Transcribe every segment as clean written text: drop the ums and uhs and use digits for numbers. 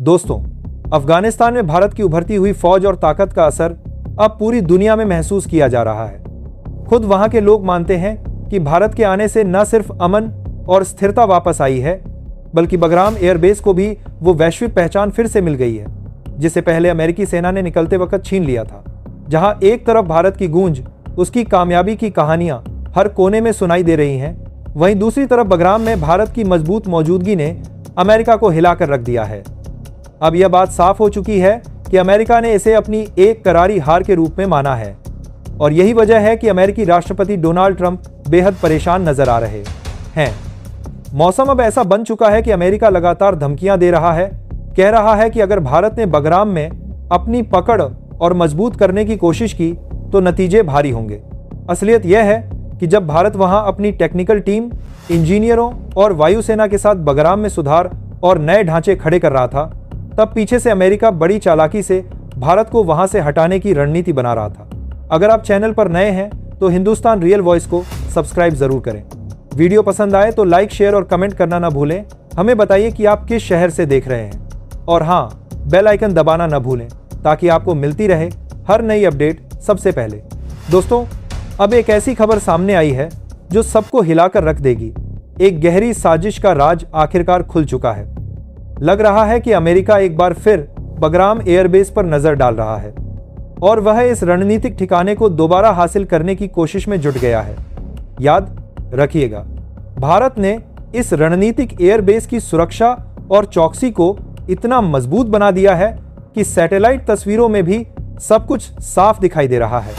दोस्तों, अफगानिस्तान में भारत की उभरती हुई फौज और ताकत का असर अब पूरी दुनिया में महसूस किया जा रहा है। खुद वहां के लोग मानते हैं कि भारत के आने से न सिर्फ अमन और स्थिरता वापस आई है, बल्कि बगराम एयरबेस को भी वो वैश्विक पहचान फिर से मिल गई है जिसे पहले अमेरिकी सेना ने निकलते वक्त छीन लिया था। जहां एक तरफ भारत की गूंज, उसकी कामयाबी की कहानियां हर कोने में सुनाई दे रही हैं, वहीं दूसरी तरफ बगराम में भारत की मजबूत मौजूदगी ने अमेरिका को हिलाकर रख दिया है। अब यह बात साफ हो चुकी है कि अमेरिका ने इसे अपनी एक करारी हार के रूप में माना है और यही वजह है कि अमेरिकी राष्ट्रपति डोनाल्ड ट्रंप बेहद परेशान नजर आ रहे हैं। मौसम अब ऐसा बन चुका है कि अमेरिका लगातार धमकियां दे रहा है, कह रहा है कि अगर भारत ने बगराम में अपनी पकड़ और मजबूत करने की कोशिश की तो नतीजे भारी होंगे। असलियत यह है कि जब भारत वहां अपनी टेक्निकल टीम, इंजीनियरों और वायुसेना के साथ बगराम में सुधार और नए ढांचे खड़े कर रहा था, तब पीछे से अमेरिका बड़ी चालाकी से भारत को वहां से हटाने की रणनीति बना रहा था। अगर आप चैनल पर नए हैं तो हिंदुस्तान रियल वॉइस को सब्सक्राइब जरूर करें। वीडियो पसंद आए तो लाइक, शेयर और कमेंट करना ना भूलें। हमें बताइए कि आप किस शहर से देख रहे हैं और हाँ, बेल आइकन दबाना ना भूलें ताकि आपको मिलती रहे हर नई अपडेट सबसे पहले। दोस्तों, अब एक ऐसी खबर सामने आई है जो सबको हिलाकर रख देगी। एक गहरी साजिश का राज आखिरकार खुल चुका है। लग रहा है कि अमेरिका एक बार फिर बगराम एयरबेस पर नजर डाल रहा है और वह इस रणनीतिक ठिकाने को दोबारा हासिल करने की कोशिश में जुट गया है। याद रखिएगा, भारत ने इस रणनीतिक एयरबेस की सुरक्षा और चौकसी को इतना मजबूत बना दिया है कि सैटेलाइट तस्वीरों में भी सब कुछ साफ दिखाई दे रहा है।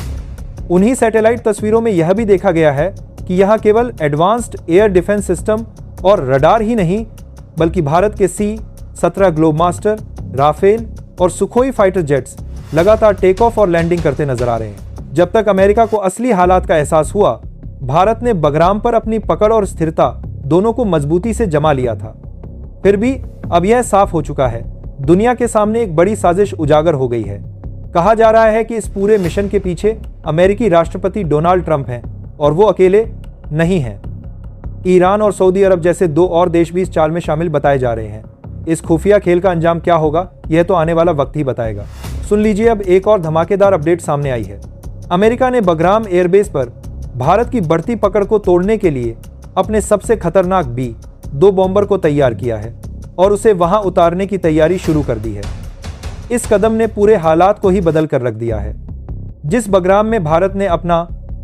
उन्हीं सैटेलाइट तस्वीरों में यह भी देखा गया है कि यहां केवल एडवांस्ड एयर डिफेंस सिस्टम और रडार ही नहीं, बल्कि भारत के C-17 ग्लोबमास्टर, राफेल और सुखोई फाइटर जेट्स लगातार टेक ऑफ और लैंडिंग करते नजर आ रहे हैं। जब तक अमेरिका को असली हालात का एहसास हुआ, भारत ने बगराम पर अपनी पकड़ और स्थिरता दोनों को मजबूती से जमा लिया था। फिर भी अब यह साफ हो चुका है, दुनिया के सामने एक बड़ी साजिश उजागर हो गई है। कहा जा रहा है कि इस पूरे मिशन के पीछे अमेरिकी राष्ट्रपति डोनाल्ड ट्रंप हैं और वो अकेले नहीं हैं। ईरान और सऊदी अरब जैसे दो और देश भी इस चाल में शामिल बताए जा रहे हैं। इस खुफिया खेल का अंजाम क्या होगा, यह तो आने वाला वक्त ही बताएगा। सुन लीजिए, अब एक और धमाकेदार अपडेट सामने आई है। अमेरिका ने बगराम एयरबेस पर भारत की बढ़ती पकड़ को तोड़ने के लिए अपने सबसे खतरनाक B-2 बॉम्बर को तैयार किया है और उसे वहां उतारने की तैयारी शुरू कर दी है। इस कदम ने पूरे हालात को ही बदल कर रख दिया है। जिस बगराम में भारत ने अपना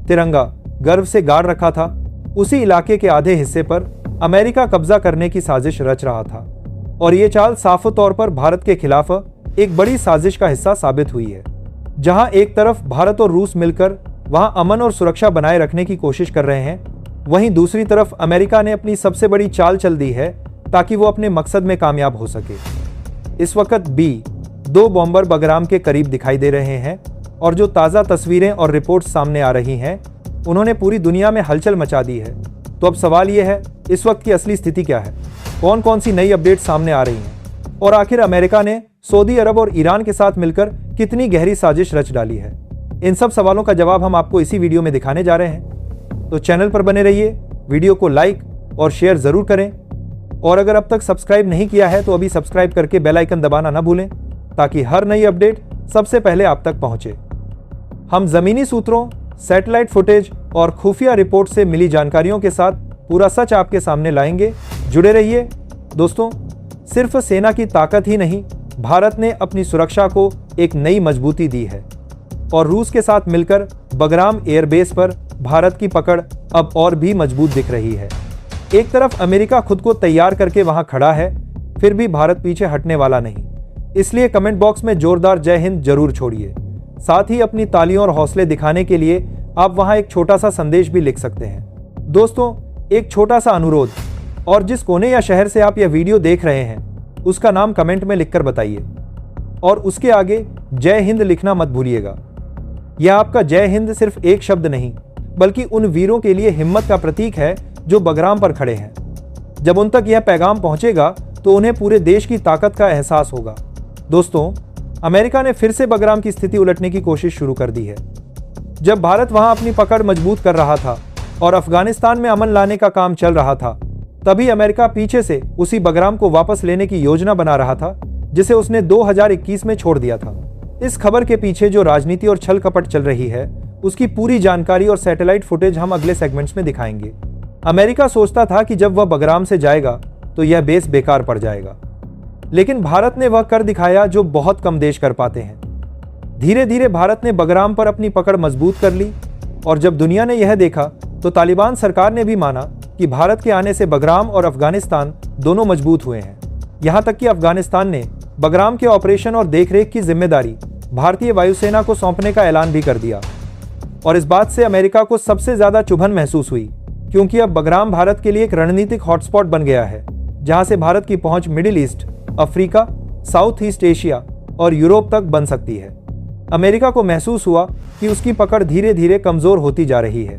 तिरंगा गर्व से गाड़ रखा था, उसी इलाके के आधे हिस्से पर अमेरिका कब्जा करने की साजिश रच रहा था और ये चाल साफ तौर पर भारत के खिलाफ एक बड़ी साजिश का हिस्सा साबित हुई है। जहां एक तरफ भारत और रूस मिलकर वहां अमन और सुरक्षा बनाए रखने की कोशिश कर रहे हैं, वहीं दूसरी तरफ अमेरिका ने अपनी सबसे बड़ी चाल चल दी है ताकि वो अपने मकसद में कामयाब हो सके। इस वक्त B-2 बॉम्बर बगराम के करीब दिखाई दे रहे हैं और जो ताज़ा तस्वीरें और रिपोर्ट्स सामने आ रही हैं, उन्होंने पूरी दुनिया में हलचल मचा दी है। तो अब सवाल यह है, इस वक्त की असली स्थिति क्या है? कौन कौन सी नई अपडेट सामने आ रही हैं और आखिर अमेरिका ने सऊदी अरब और ईरान के साथ मिलकर कितनी गहरी साजिश रच डाली है? इन सब सवालों का जवाब हम आपको इसी वीडियो में दिखाने जा रहे हैं। तो चैनल पर बने रहिए, वीडियो को लाइक और शेयर जरूर करें और अगर अब तक सब्सक्राइब नहीं किया है तो अभी सब्सक्राइब करके बेल आइकन दबाना ना भूलें ताकि हर नई अपडेट सबसे पहले आप तक पहुंचे। हम जमीनी सूत्रों, सैटेलाइट फुटेज और खुफिया रिपोर्ट से मिली जानकारियों के साथ पूरा सच आपके सामने लाएंगे। जुड़े रहिए। दोस्तों, सिर्फ सेना की ताकत ही नहीं, भारत ने अपनी सुरक्षा को एक नई मजबूती दी है और रूस के साथ मिलकर बगराम एयरबेस पर भारत की पकड़ अब और भी मजबूत दिख रही है। एक तरफ अमेरिका खुद को तैयार करके वहां खड़ा है, फिर भी भारत पीछे हटने वाला नहीं। इसलिए कमेंट बॉक्स में जोरदार जय हिंद जरूर छोड़िए। साथ ही अपनी तालियों और हौसले दिखाने के लिए आप वहां एक छोटा सा संदेश भी लिख सकते हैं। दोस्तों, एक छोटा सा अनुरोध, और जिस कोने या शहर से आप यह वीडियो देख रहे हैं उसका नाम कमेंट में लिखकर बताइए और उसके आगे जय हिंद लिखना मत भूलिएगा। यह आपका जय हिंद सिर्फ एक शब्द नहीं, बल्कि उन वीरों के लिए हिम्मत का प्रतीक है जो बगराम पर खड़े हैं। जब उन तक यह पैगाम पहुंचेगा तो उन्हें पूरे देश की ताकत का एहसास होगा। दोस्तों, अमेरिका ने फिर से बगराम की स्थिति उलटने की कोशिश शुरू कर दी है। जब भारत वहां अपनी पकड़ मजबूत कर रहा था और अफगानिस्तान में अमन लाने का काम चल रहा था, तभी अमेरिका पीछे से उसी बगराम को वापस लेने की योजना बना रहा था जिसे उसने 2021 में छोड़ दिया था। इस खबर के पीछे जो राजनीति और छल कपट चल रही है, उसकी पूरी जानकारी और सैटेलाइट फुटेज हम अगले सेगमेंट्स में दिखाएंगे। अमेरिका सोचता था कि जब वह बगराम से जाएगा तो यह बेस बेकार पड़ जाएगा, लेकिन भारत ने वह कर दिखाया जो बहुत कम देश कर पाते हैं। धीरे धीरे भारत ने बगराम पर अपनी पकड़ मजबूत कर ली और जब दुनिया ने यह देखा तो तालिबान सरकार ने भी माना कि भारत के आने से बगराम और अफगानिस्तान दोनों मजबूत हुए हैं। यहां तक कि अफगानिस्तान ने बगराम के ऑपरेशन और देखरेख की जिम्मेदारी भारतीय वायुसेना को सौंपने का ऐलान भी कर दिया। और इस बात से अमेरिका को सबसे ज्यादा चुभन महसूस हुई, क्योंकि अब बगराम भारत के लिए एक रणनीतिक हॉटस्पॉट बन गया है, जहां से भारत की पहुंच middle east, Africa, south east Asia और यूरोप तक बन सकती है। अमेरिका को महसूस हुआ कि उसकी पकड़ धीरे धीरे कमजोर होती जा रही है।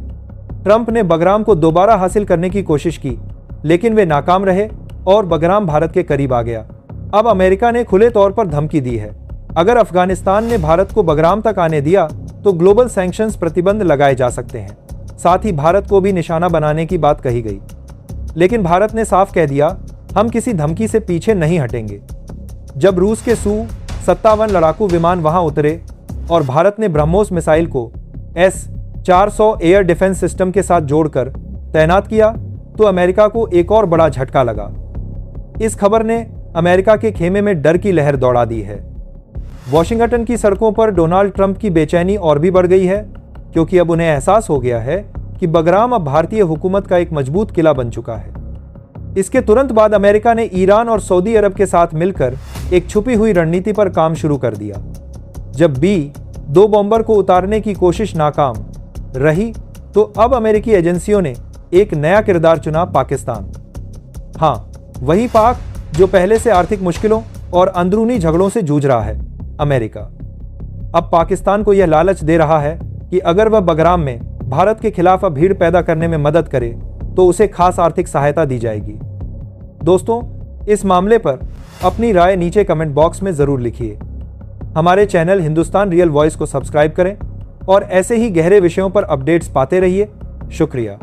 ट्रंप ने बगराम को दोबारा हासिल करने की कोशिश की, लेकिन वे नाकाम रहे और बगराम भारत के करीब आ गया। अब अमेरिका ने खुले तौर पर धमकी दी है, अगर अफगानिस्तान ने भारत को बगराम तक आने दिया तो ग्लोबल सैंक्शंस प्रतिबंध लगाए जा सकते हैं। साथ ही भारत को भी निशाना बनाने की बात कही गई, लेकिन भारत ने साफ कह दिया, हम किसी धमकी से पीछे नहीं हटेंगे। जब रूस के Su-57 लड़ाकू विमान वहां उतरे और भारत ने ब्रह्मोस मिसाइल को S-400 एयर डिफेंस सिस्टम के साथ जोड़कर तैनात किया तो अमेरिका को एक और बड़ा झटका लगा। इस खबर ने अमेरिका के खेमे में डर की लहर दौड़ा दी है। वॉशिंगटन की सड़कों पर डोनाल्ड ट्रंप की बेचैनी और भी बढ़ गई है, क्योंकि अब उन्हें एहसास हो गया है कि बगराम अब भारतीय हुकूमत का एक मजबूत किला बन चुका है। इसके तुरंत बाद अमेरिका ने ईरान और सऊदी अरब के साथ मिलकर एक छुपी हुई रणनीति पर काम शुरू कर दिया। जब B-2 बॉम्बर को उतारने की कोशिश नाकाम रही तो अब अमेरिकी एजेंसियों ने एक नया किरदार चुना, पाकिस्तान। हाँ, वही पाक जो पहले से आर्थिक मुश्किलों और अंदरूनी झगड़ों से जूझ रहा है। अमेरिका अब पाकिस्तान को यह लालच दे रहा है कि अगर वह बगराम में भारत के खिलाफ भीड़ पैदा करने में मदद करे तो उसे खास आर्थिक सहायता दी जाएगी। दोस्तों, इस मामले पर अपनी राय नीचे कमेंट बॉक्स में जरूर लिखिए। हमारे चैनल हिंदुस्तान रियल वॉइस को सब्सक्राइब करें और ऐसे ही गहरे विषयों पर अपडेट्स पाते रहिए। शुक्रिया।